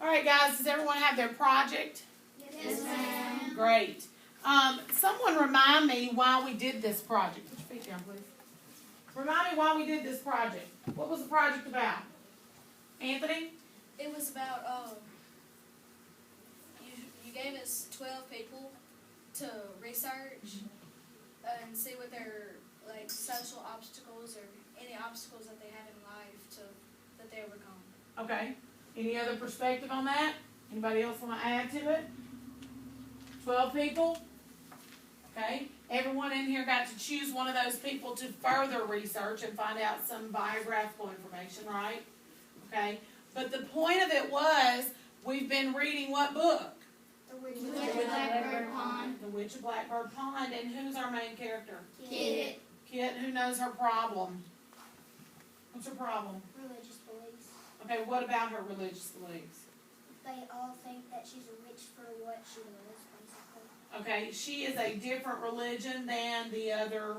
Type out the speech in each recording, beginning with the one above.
All right, guys, does everyone have their project? Yes, ma'am. Great. Someone remind me why we did this project. Put your feet down, please. Remind me why we did this project. What was the project about? Anthony? It was about, you gave us 12 people to research and see what their, like, social obstacles or any obstacles that they have in life that they overcome. Okay. Any other perspective on that? Anybody else want to add to it? 12 people? Okay. Everyone in here got to choose one of those people to further research and find out some biographical information, right? Okay. But the point of it was, we've been reading what book? The Witch of Blackbird Pond. The Witch of Blackbird Pond. And who's our main character? Kit. Kit, who knows her problem? What's her problem? Religious beliefs. Okay, what about her religious beliefs? They all think that she's a witch for what she does, basically. Okay, she is a different religion than the other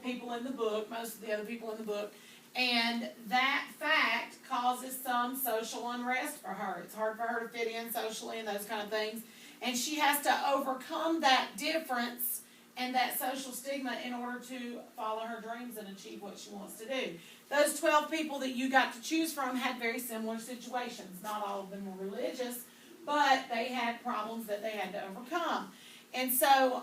people in the book, most of the other people in the book. And that fact causes some social unrest for her. It's hard for her to fit in socially and those kind of things. And she has to overcome that difference and that social stigma in order to follow her dreams and achieve what she wants to do. Those 12 people that you got to choose from had very similar situations. Not all of them were religious, but they had problems that they had to overcome. And so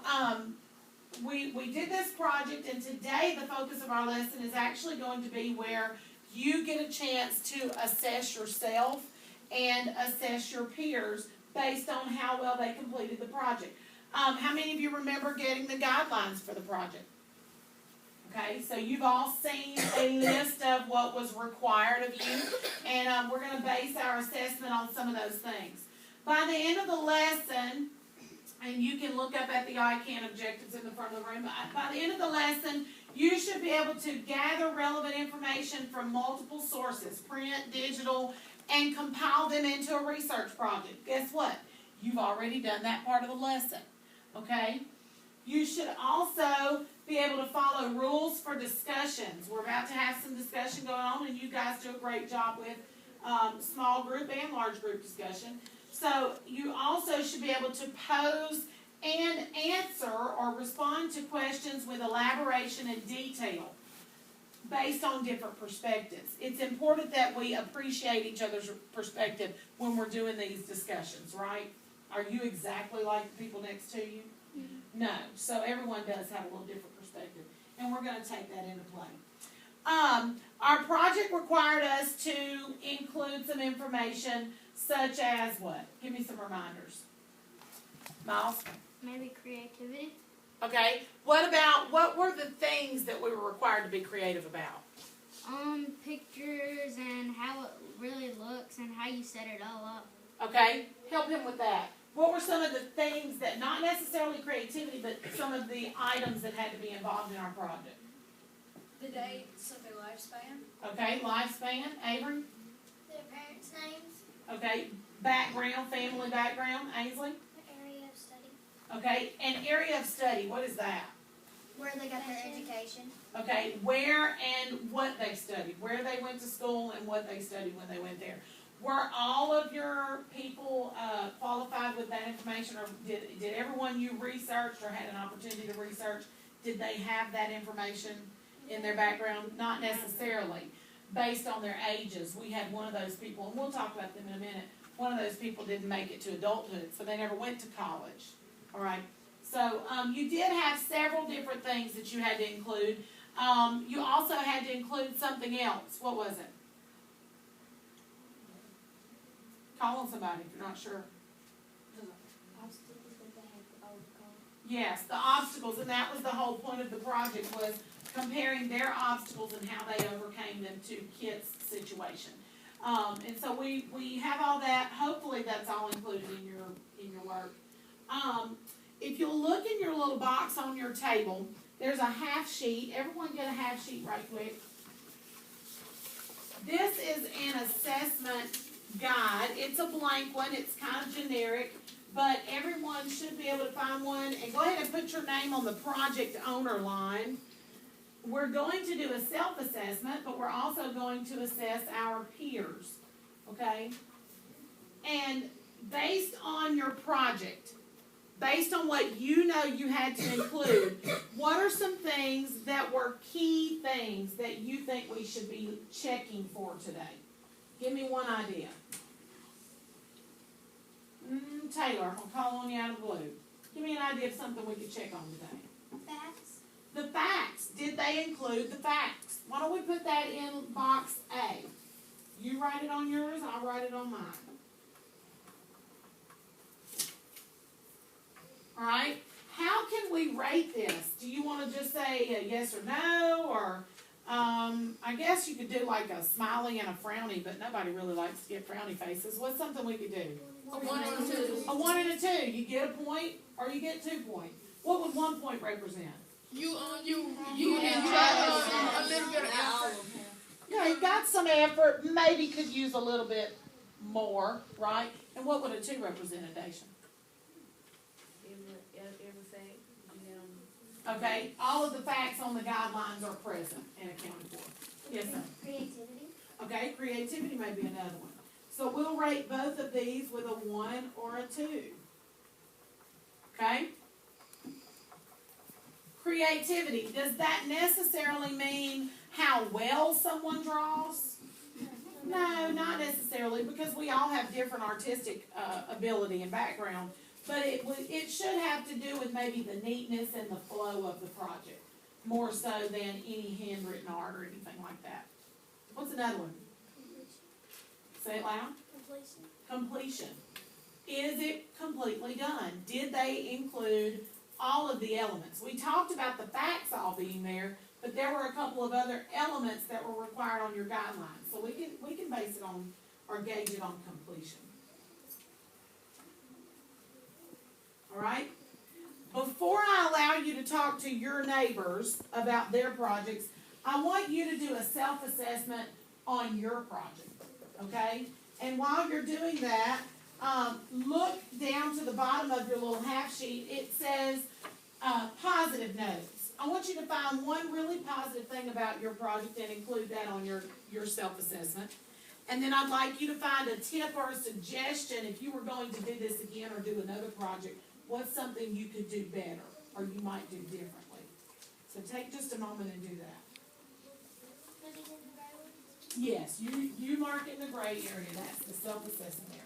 we did this project, and today the focus of our lesson is actually going to be where you get a chance to assess yourself and assess your peers based on how well they completed the project. How many of you remember getting the guidelines for the project? Okay, so you've all seen a list of what was required of you, and we're going to base our assessment on some of those things. By the end of the lesson, and you can look up at the ICANN objectives in the front of the room, by the end of the lesson, you should be able to gather relevant information from multiple sources, print, digital, and compile them into a research project. Guess what? You've already done that part of the lesson. Okay? You should also be able to follow rules for discussions. We're about to have some discussion going on, and you guys do a great job with small group and large group discussion. So you also should be able to pose and answer or respond to questions with elaboration and detail based on different perspectives. It's important that we appreciate each other's perspective when we're doing these discussions, right? Are you exactly like the people next to you? Mm-hmm. No. So everyone does have a little different perspective, and we're going to take that into play. Our project required us to include some information such as what? Give me some reminders. Miles? Maybe creativity. Okay. What were the things that we were required to be creative about? Pictures and how it really looks and how you set it all up. Okay. Help him with that. What were some of the things that, not necessarily creativity, but some of the items that had to be involved in our project? The dates of their lifespan. Okay. Lifespan. Avery? Their parents' names. Okay. Background, family background. Ainsley? The area of study. Okay. An area of study. What is that? Where they got their education. Okay. Where and what they studied. Where they went to school and what they studied when they went there. Were all of your people qualified with that information, or did everyone you researched or had an opportunity to research, did they have that information in their background? Not necessarily. Based on their ages. We had one of those people, and we'll talk about them in a minute, one of those people didn't make it to adulthood, so they never went to college. All right. So you did have several different things that you had to include. You also had to include something else. What was it? Call on somebody if you're not sure. Obstacles that they had to overcome. Yes, the obstacles, and that was the whole point of the project, was comparing their obstacles and how they overcame them to Kit's situation. And so we have all that. Hopefully that's all included in your work. If you'll look in your little box on your table, there's a half sheet. Everyone get a half sheet right quick. This is an assessment guide. It's a blank one. It's kind of generic, but everyone should be able to find one. And go ahead and put your name on the project owner line. We're going to do a self-assessment, but we're also going to assess our peers. Okay? And based on your project, based on what you know you had to include, what are some things that were key things that you think we should be checking for today? Give me one idea. Taylor, I'm going to call on you out of the blue. Give me an idea of something we could check on today. Facts. The facts. Did they include the facts? Why don't we put that in box A? You write it on yours, I'll write it on mine. All right? How can we rate this? Do you want to just say a yes or no? Or I guess you could do like a smiley and a frowny, but nobody really likes to get frowny faces. What's something we could do? A 1 and a 2. A 1 and a 2. You get a point or you get 2 points. What would 1 point represent? You try a little bit of effort. Yeah, you got some effort, maybe could use a little bit more, right? And what would a 2 represent, Daisha? Everything. Okay, all of the facts on the guidelines are present and accounted for. Yes, sir. Creativity. Okay, creativity may be another one. So we'll rate both of these with a 1 or a 2. Okay? Creativity, does that necessarily mean how well someone draws? No, not necessarily, because we all have different artistic ability and background. But it should have to do with maybe the neatness and the flow of the project, more so than any handwritten art or anything like that. What's another one? Say it loud. Completion. Is it completely done? Did they include all of the elements? We talked about the facts all being there, but there were a couple of other elements that were required on your guidelines. So we can base it on or gauge it on completion. All right? Before I allow you to talk to your neighbors about their projects, I want you to do a self-assessment on your project, okay? And while you're doing that, look down to the bottom of your little half sheet. It says positive notes. I want you to find one really positive thing about your project and include that on your self-assessment. And then I'd like you to find a tip or a suggestion if you were going to do this again or do another project. What's something you could do better or you might do differently? So take just a moment and do that. Yes, you mark it in the gray area. That's the self-assessment area.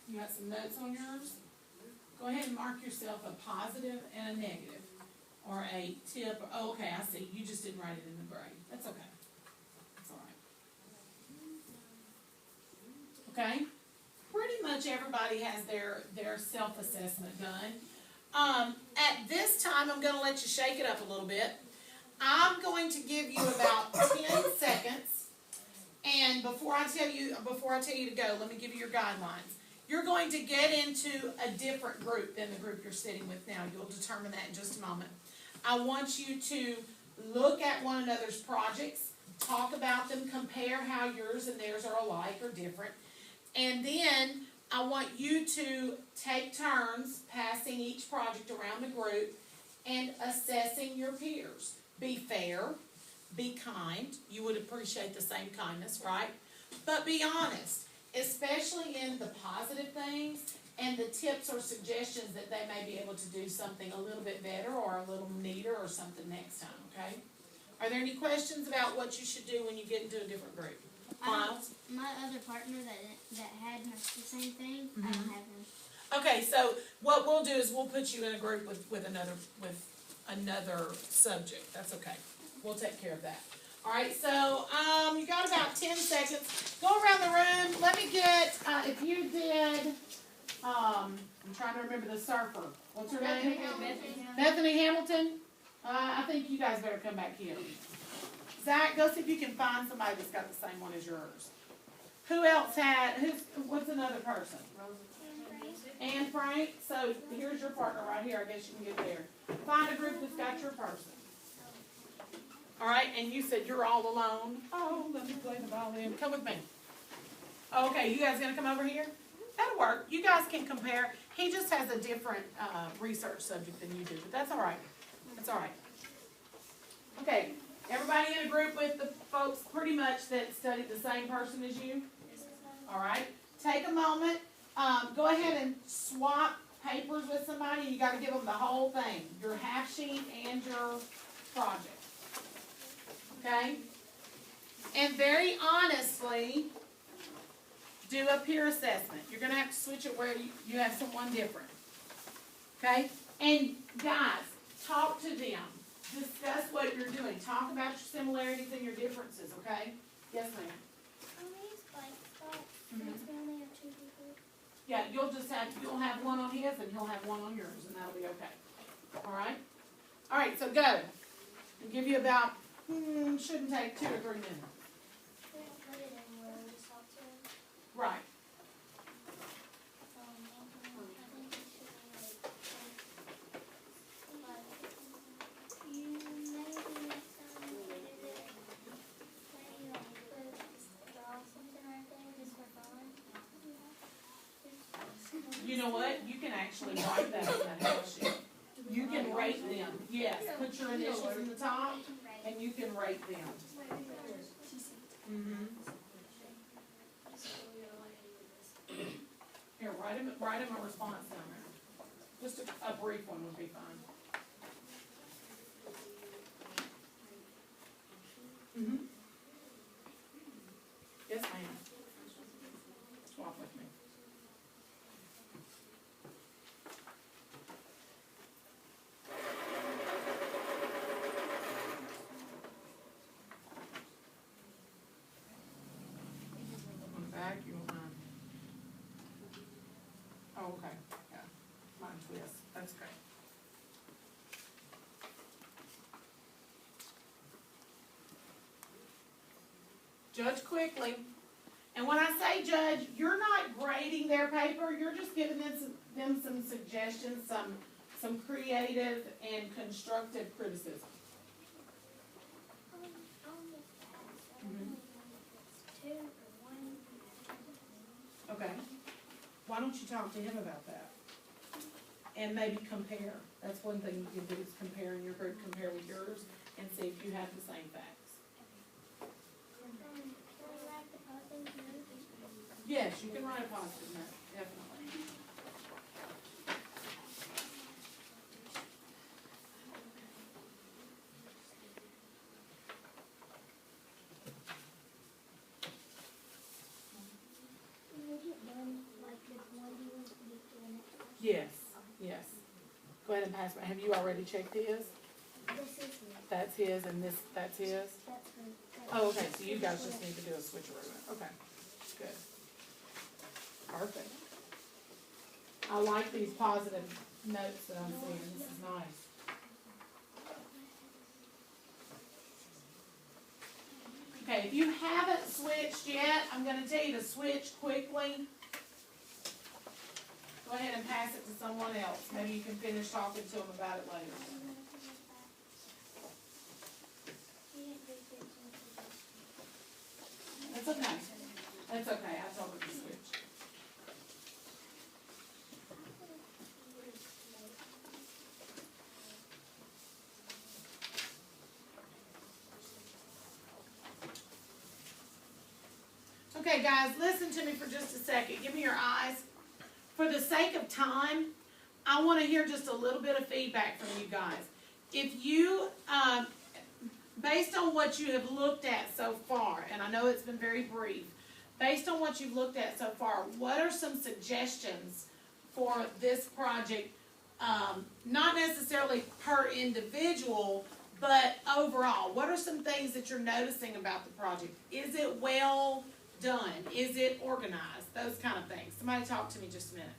You got some notes on yours? Go ahead and mark yourself a positive and a negative. Or a tip. Oh, okay, I see. You just didn't write it in the gray. That's okay. That's all right. Okay? Pretty much everybody has their self-assessment done. At this time, I'm going to let you shake it up a little bit. I'm going to give you about 10 seconds. And before I tell you to go, let me give you your guidelines. You're going to get into a different group than the group you're sitting with now. You'll determine that in just a moment. I want you to look at one another's projects, talk about them, compare how yours and theirs are alike or different. And then I want you to take turns passing each project around the group and assessing your peers. Be fair, be kind. You would appreciate the same kindness, right? But be honest, especially in the positive things and the tips or suggestions that they may be able to do something a little bit better or a little neater or something next time, okay? Are there any questions about what you should do when you get into a different group? Miles? My other partner that had the same thing, I don't have him. Okay, so what we'll do is we'll put you in a group with another subject. That's okay. We'll take care of that. All right, so you got about 10 seconds. Go around the room. Let me get, if you did I'm trying to remember the surfer. What's her name? Bethany Hamilton. I think you guys better come back here. Zach, go see if you can find somebody that's got the same one as yours. Who else had, what's another person? Anne Frank. So here's your partner right here. I guess you can get there. Find a group that's got your person. All right, and you said you're all alone. Oh, let me play the violin. Come with me. Okay, you guys gonna come over here? That'll work. You guys can compare. He just has a different research subject than you do, but that's all right. That's all right. Okay, everybody in a group with the folks pretty much that studied the same person as you? All right. Take a moment. Go ahead and swap papers with somebody. You got to give them the whole thing, your half sheet and your project. Okay? And very honestly, do a peer assessment. You're going to have to switch it where you have someone different. Okay? And guys, talk to them. Discuss what you're doing. Talk about your similarities and your differences, okay? Yes, ma'am. We only have 2 people. Yeah, you'll have one on his and he'll have one on yours, and that'll be okay. All right? All right, so go. I'll give you about, shouldn't take 2 or 3 minutes. We don't put it anywhere, we just talk to him. Right. I think it should be you maybe next time we do it, maybe draw something right there just for fun. You know what? You can actually write that on that house sheet. You can rate them. Yes, put your initials in the top, and you can rate them. Mm-hmm. Here, write him a response down there. Just a brief one would be fine. Mm-hmm. Yes, ma'am. Swap with me. On the back, you want mine? Oh, okay. Yeah. Mine's this. That's great. Judge quickly. And when I say judge, you're not grading their paper, you're just giving them some suggestions, some creative and constructive criticism. Okay. Why don't you talk to him about that? And maybe compare. That's one thing you can do, is compare in your group, compare with yours, and see if you have the same facts. Yes, you can write a positive note, definitely. Yes, yes. Go ahead and pass it. Have you already checked his? This is his. That's his, and that's his? That's her. Oh, okay, so you guys just need to do a switcheroo. Okay, good. Perfect. I like these positive notes that I'm seeing. This is nice. Okay, if you haven't switched yet, I'm going to tell you to switch quickly. Go ahead and pass it to someone else. Maybe you can finish talking to them about it later. That's okay. That's okay. I told her to switch. Okay, guys, listen to me for just a second. Give me your eyes. For the sake of time, I want to hear just a little bit of feedback from you guys. If you, based on what you have looked at so far, and I know it's been very brief, based on what you've looked at so far, what are some suggestions for this project, not necessarily per individual, but overall? What are some things that you're noticing about the project? Is it well done? Is it organized? Those kind of things. Somebody talk to me just a minute.